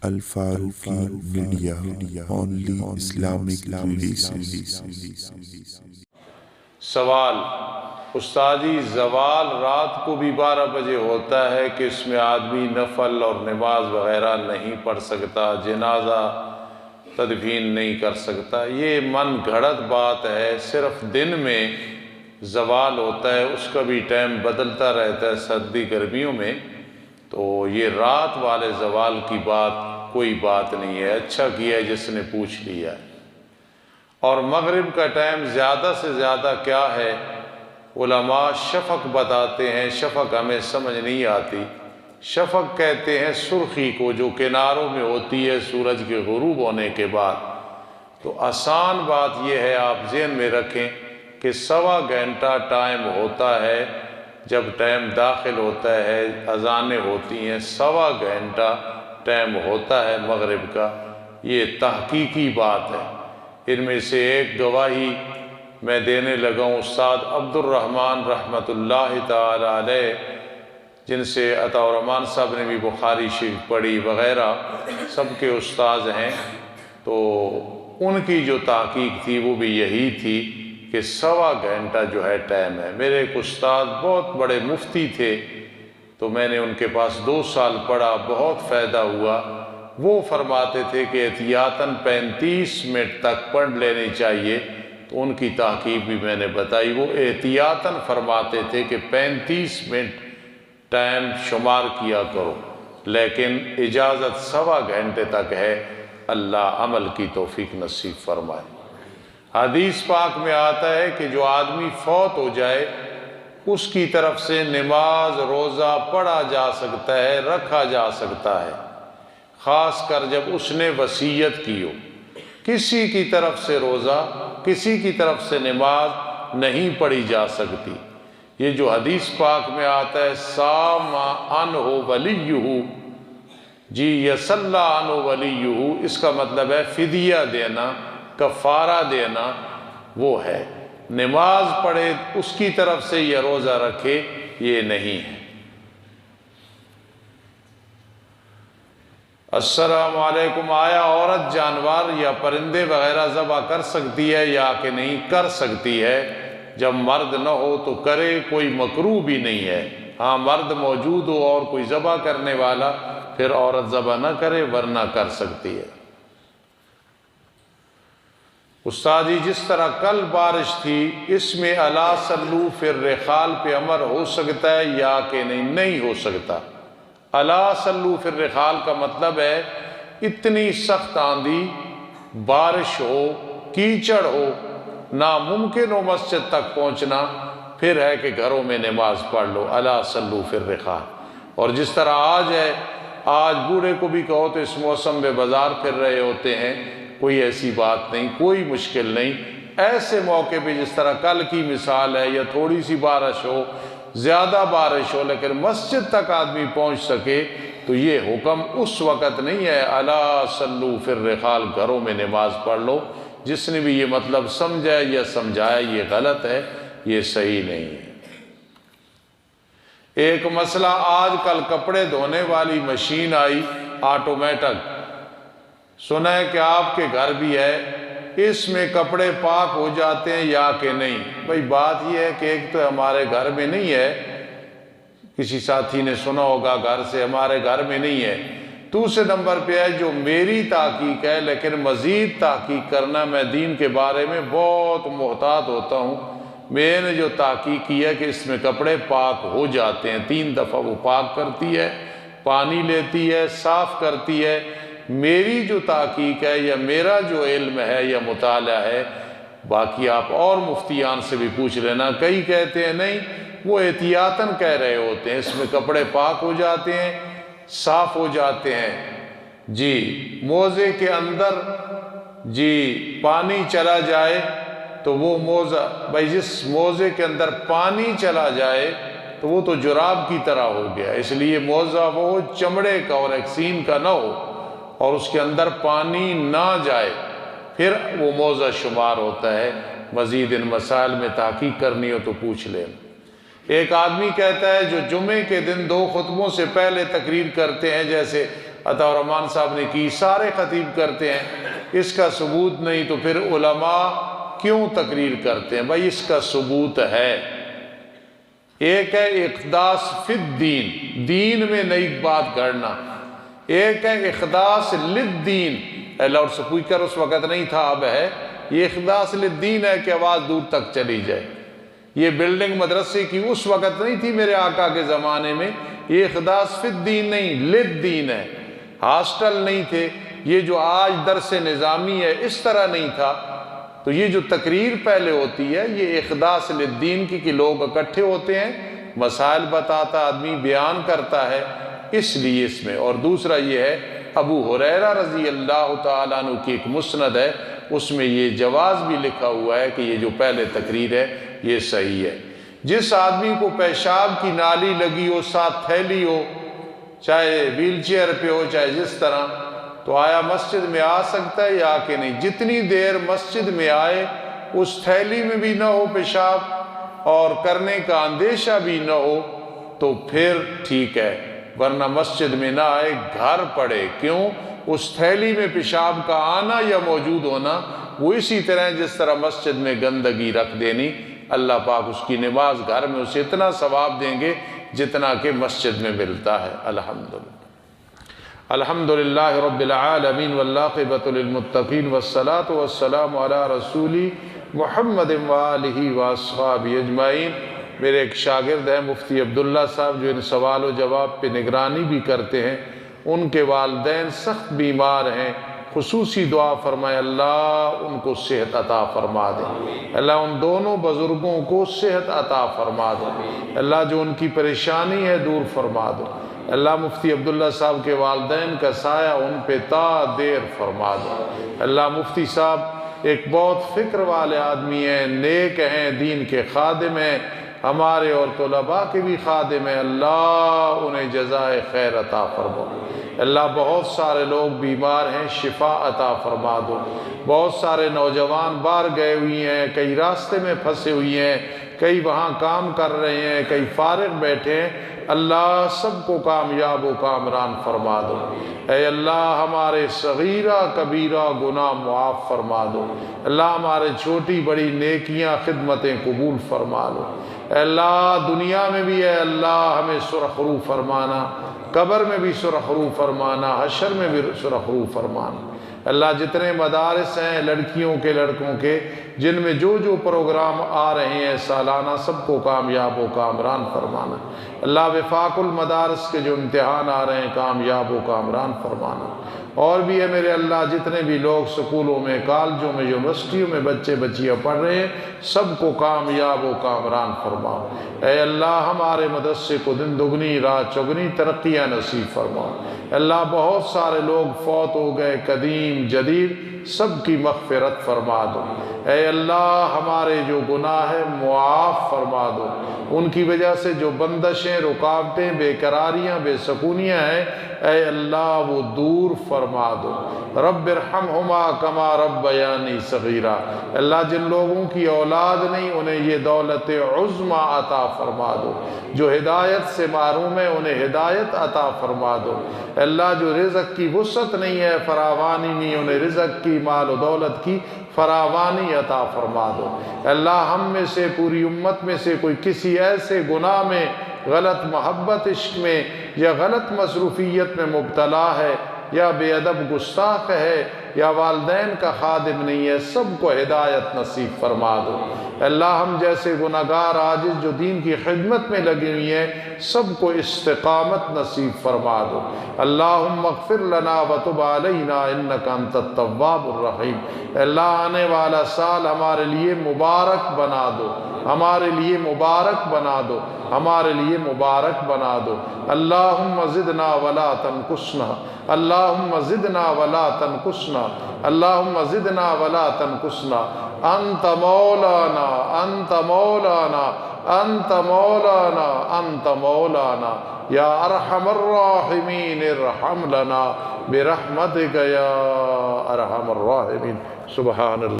Al-Faruqi media, only Islamic relations. سوال: استادی زوال رات کو بھی 12 بجے ہوتا ہے کہ اس میں آدمی نفل اور نماز وغیرہ نہیں پڑھ سکتا، جنازہ تدفین نہیں کر سکتا؟ یہ من گھڑت بات ہے۔ صرف دن میں زوال ہوتا ہے، اس کا بھی ٹائم بدلتا رہتا ہے سردی گرمیوں میں، تو یہ رات والے زوال کی بات کوئی بات نہیں ہے۔ اچھا کیا ہے جس نے پوچھ لیا۔ اور مغرب کا ٹائم زیادہ سے زیادہ کیا ہے؟ علماء شفق بتاتے ہیں، شفق ہمیں سمجھ نہیں آتی۔ شفق کہتے ہیں سرخی کو جو کناروں میں ہوتی ہے سورج کے غروب ہونے کے بعد۔ تو آسان بات یہ ہے، آپ ذہن میں رکھیں کہ 1.25 گھنٹہ ٹائم ہوتا ہے جب ٹائم داخل ہوتا ہے، اذانیں ہوتی ہیں، 1.25 گھنٹہ ٹائم ہوتا ہے مغرب کا۔ یہ تحقیقی بات ہے۔ ان میں سے ایک گواہی میں دینے لگا ہوں، استاد عبد الرحمن رحمۃ اللہ تعالی علیہ، جن سے عطا الرحمن صاحب نے بھی بخاری شریف پڑھی وغیرہ، سب کے استاذ ہیں، تو ان کی جو تحقیق تھی وہ بھی یہی تھی کہ 1.25 گھنٹہ جو ہے ٹائم ہے۔ میرے ایک استاد بہت بڑے مفتی تھے، تو میں نے ان کے پاس 2 سال پڑھا، بہت فائدہ ہوا۔ وہ فرماتے تھے کہ احتیاطاً 35 منٹ تک پڑھ لینی چاہیے، تو ان کی تحقیق بھی میں نے بتائی۔ وہ احتیاطاً فرماتے تھے کہ 35 منٹ ٹائم شمار کیا کرو، لیکن اجازت 1.25 گھنٹے تک ہے۔ اللہ عمل کی توفیق نصیب فرمائے۔ حدیث پاک میں آتا ہے کہ جو آدمی فوت ہو جائے اس کی طرف سے نماز روزہ پڑھا جا سکتا ہے، رکھا جا سکتا ہے، خاص کر جب اس نے وصیت کی ہو۔ کسی کی طرف سے روزہ، کسی کی طرف سے نماز نہیں پڑھی جا سکتی۔ یہ جو حدیث پاک میں آتا ہے صام عنہ ولیہ، جی یصلی عنہ ولیہ، اس کا مطلب ہے فدیہ دینا، کفارہ دینا، وہ ہے۔ نماز پڑھے اس کی طرف سے یا روزہ رکھے، یہ نہیں ہے۔ السلام علیکم، آیا عورت جانور یا پرندے وغیرہ ذبح کر سکتی ہے یا کہ نہیں کر سکتی ہے؟ جب مرد نہ ہو تو کرے، کوئی مکروہ بھی نہیں ہے۔ ہاں مرد موجود ہو اور کوئی ذبح کرنے والا، پھر عورت ذبح نہ کرے، ورنہ کر سکتی ہے۔ استاد جی جس طرح کل بارش تھی، اس میں الا صلو فی الرحال پہ امر ہو سکتا ہے یا کہ نہیں؟ نہیں ہو سکتا۔ الا صلو فی الرحال کا مطلب ہے اتنی سخت آندھی، بارش ہو، کیچڑ ہو، ناممکن ہو مسجد تک پہنچنا، پھر ہے کہ گھروں میں نماز پڑھ لو، الا صلو فی الرحال۔ اور جس طرح آج ہے، آج بوڑھے کو بھی کہو تو اس موسم میں بازار پھر رہے ہوتے ہیں، کوئی ایسی بات نہیں، کوئی مشکل نہیں۔ ایسے موقع پہ جس طرح کل کی مثال ہے، یا تھوڑی سی بارش ہو، زیادہ بارش ہو، لیکن مسجد تک آدمی پہنچ سکے، تو یہ حکم اس وقت نہیں ہے الا صلو فی الرحال، گھروں میں نماز پڑھ لو۔ جس نے بھی یہ مطلب سمجھا یا سمجھایا، یہ غلط ہے، یہ صحیح نہیں ہے۔ ایک مسئلہ، آج کل کپڑے دھونے والی مشین آئی آٹومیٹک، سنا ہے کہ آپ کے گھر بھی ہے، اس میں کپڑے پاک ہو جاتے ہیں یا کہ نہیں؟ بھئی بات یہ ہے کہ ایک تو ہمارے گھر میں نہیں ہے، کسی ساتھی نے سنا ہوگا گھر سے، ہمارے گھر میں نہیں ہے۔ دوسرے نمبر پہ ہے جو میری تحقیق ہے، لیکن مزید تحقیق کرنا، میں دین کے بارے میں بہت محتاط ہوتا ہوں۔ میں نے جو تحقیق کی ہے کہ اس میں کپڑے پاک ہو جاتے ہیں، 3 دفعہ وہ پاک کرتی ہے، پانی لیتی ہے، صاف کرتی ہے۔ میری جو تحقیق ہے یا میرا جو علم ہے یا مطالعہ ہے، باقی آپ اور مفتیان سے بھی پوچھ لینا، کئی کہتے ہیں نہیں، وہ احتیاطاً کہہ رہے ہوتے ہیں اس میں کپڑے پاک ہو جاتے ہیں، صاف ہو جاتے ہیں۔ جی موزے کے اندر جی پانی چلا جائے تو وہ موزہ، بھائی جس موزے کے اندر پانی چلا جائے تو وہ تو جراب کی طرح ہو گیا، اس لیے موزہ وہ چمڑے کا اور ایکسین کا نہ ہو، اور اس کے اندر پانی نہ جائے، پھر وہ موزہ شمار ہوتا ہے۔ مزید ان مسائل میں تحقیق کرنی ہو تو پوچھ لیں۔ ایک آدمی کہتا ہے جو جمعے کے دن 2 خطبوں سے پہلے تقریر کرتے ہیں، جیسے عطا الرحمن صاحب نے کی، سارے خطیب کرتے ہیں، اس کا ثبوت نہیں، تو پھر علماء کیوں تقریر کرتے ہیں؟ بھائی اس کا ثبوت ہے۔ ایک ہے احداث فی الدین، دین میں نئی بات گھڑنا، ایک ہے احداث للدین، لاؤڈ سپیکر اس وقت نہیں تھا، اب ہے، یہ احداث للدین ہے کہ آواز دور تک چلی جائے۔ یہ بلڈنگ مدرسے کی اس وقت نہیں تھی میرے آقا کے زمانے میں، یہ احداث فی الدین نہیں، للدین ہے۔ ہاسٹل نہیں تھے، یہ جو آج درس نظامی ہے اس طرح نہیں تھا۔ تو یہ جو تقریر پہلے ہوتی ہے یہ احداث للدین کی، کہ لوگ اکٹھے ہوتے ہیں، مسائل بتاتا آدمی، بیان کرتا ہے، اس لیے اس میں۔ اور دوسرا یہ ہے ابو ہریرہ رضی اللہ تعالیٰ عنہ کی ایک مسند ہے، اس میں یہ جواز بھی لکھا ہوا ہے کہ یہ جو پہلے تقریر ہے یہ صحیح ہے۔ جس آدمی کو پیشاب کی نالی لگی ہو، ساتھ تھیلی ہو، چاہے ویل چیئر پہ ہو چاہے جس طرح، تو آیا مسجد میں آ سکتا ہے یا کہ نہیں؟ جتنی دیر مسجد میں آئے اس تھیلی میں بھی نہ ہو پیشاب اور کرنے کا اندیشہ بھی نہ ہو تو پھر ٹھیک ہے، ورنہ مسجد میں نہ آئے، گھر پڑے۔ کیوں؟ اس تھیلی میں پیشاب کا آنا یا موجود ہونا وہ اسی طرح جس طرح مسجد میں گندگی رکھ دینی، اللہ پاک اس کی نماز گھر میں اسے اتنا ثواب دیں گے جتنا کہ مسجد میں ملتا ہے۔ الحمدللہ الحمدللہ رب العالمین والعاقبۃ للمتقین والصلاۃ والسلام علی رسول محمد وآلہ واصحابہ اجمعین۔ میرے ایک شاگرد ہیں مفتی عبداللہ صاحب، جو ان سوال و جواب پہ نگرانی بھی کرتے ہیں، ان کے والدین سخت بیمار ہیں، خصوصی دعا فرمائے اللہ ان کو صحت عطا فرما دے، اللہ ان دونوں بزرگوں کو صحت عطا فرما دے، اللہ جو ان کی پریشانی ہے دور فرما دو، اللہ مفتی عبداللہ صاحب کے والدین کا سایہ ان پہ تا دیر فرما دو۔ اللہ مفتی صاحب ایک بہت فکر والے آدمی ہیں، نیک ہیں، دین کے خادم ہیں، ہمارے اور طلباء کے بھی خادم ہیں، اللہ انہیں جزائے خیر عطا فرما۔ اللہ بہت سارے لوگ بیمار ہیں، شفا عطا فرما دو۔ بہت سارے نوجوان باہر گئے ہوئی ہیں، کئی راستے میں پھنسے ہوئی ہیں، کئی وہاں کام کر رہے ہیں، کئی فارغ بیٹھے ہیں، اللہ سب کو کامیاب و کامران فرما دو۔ اے اللہ ہمارے صغیرہ کبیرہ گناہ معاف فرما دو، اللہ ہمارے چھوٹی بڑی نیکیاں خدمتیں قبول فرما دو۔ اے اللہ دنیا میں بھی اے اللہ ہمیں سرخ رو فرمانا، قبر میں بھی سرخ رو فرمانا، حشر میں بھی سرخ رو فرمانا۔ اللہ جتنے مدارس ہیں لڑکیوں کے لڑکوں کے، جن میں جو جو پروگرام آ رہے ہیں سالانہ، سب کو کامیاب و کامران فرمانا۔ اللہ وفاق المدارس کے جو امتحان آ رہے ہیں کامیاب و کامران فرمانا۔ اور بھی ہے میرے اللہ جتنے بھی لوگ سکولوں میں، کالجوں میں، یونیورسٹیوں میں بچے بچیاں پڑھ رہے ہیں، سب کو کامیاب و کامران فرماؤ۔ اے اللہ ہمارے مدرسے کو دن دگنی رات چگنی ترقیاں نصیب فرماؤ۔ اللہ بہت سارے لوگ فوت ہو گئے، قدیم جدید، سب کی مغفرت فرما دو۔ اے اللہ ہمارے جو گناہ ہے معاف فرما دو، ان کی وجہ سے جو بندشیں، رکاوٹیں، بے قراریاں، بے سکونیاں ہیں، اے اللہ وہ دور فرما دو۔ رب ارحمہما کما ربیانی صغیرا، اللہ جن لوگوں کی اولاد نہیں انہیں یہ دولت عظمی عطا فرما دو، جو ہدایت سے محروم ہے انہیں ہدایت عطا فرما دو۔ اللہ جو رزق کی وسعت نہیں ہے، فراوانی نہیں، انہیں رزق کی، مال و دولت کی فراوانی عطا فرما دو۔ اللہ ہم میں سے، پوری امت میں سے کوئی کسی ایسے گناہ میں، غلط محبت عشق میں یا غلط مصروفیت میں مبتلا ہے، یا بے ادب گستاخ ہے، یا والدین کا خادم نہیں ہے، سب کو ہدایت نصیب فرما دو۔ اللہ ہم جیسے گناہگار عاجز جو دین کی خدمت میں لگی ہوئی ہیں، سب کو استقامت نصیب فرما دو۔ اللہم اغفر لنا وتب علینا انکا انت التواب الرحیم۔ اللہ آنے والا سال ہمارے لیے مبارک بنا دو، ہمارے لیے مبارک بنا دو، ہمارے لیے مبارک بنا دو۔ اللہم زدنا ولا تنقصنا، اللہم زدنا ولا تنقصنا، اللہم زدنا ولا تنقصنا، انت مولانا انت مولانا انت مولانا انت مولانا، یا ارحم الراحمین ارحم لنا برحمتک یا ارحم الراحمین۔ سبحان اللہ۔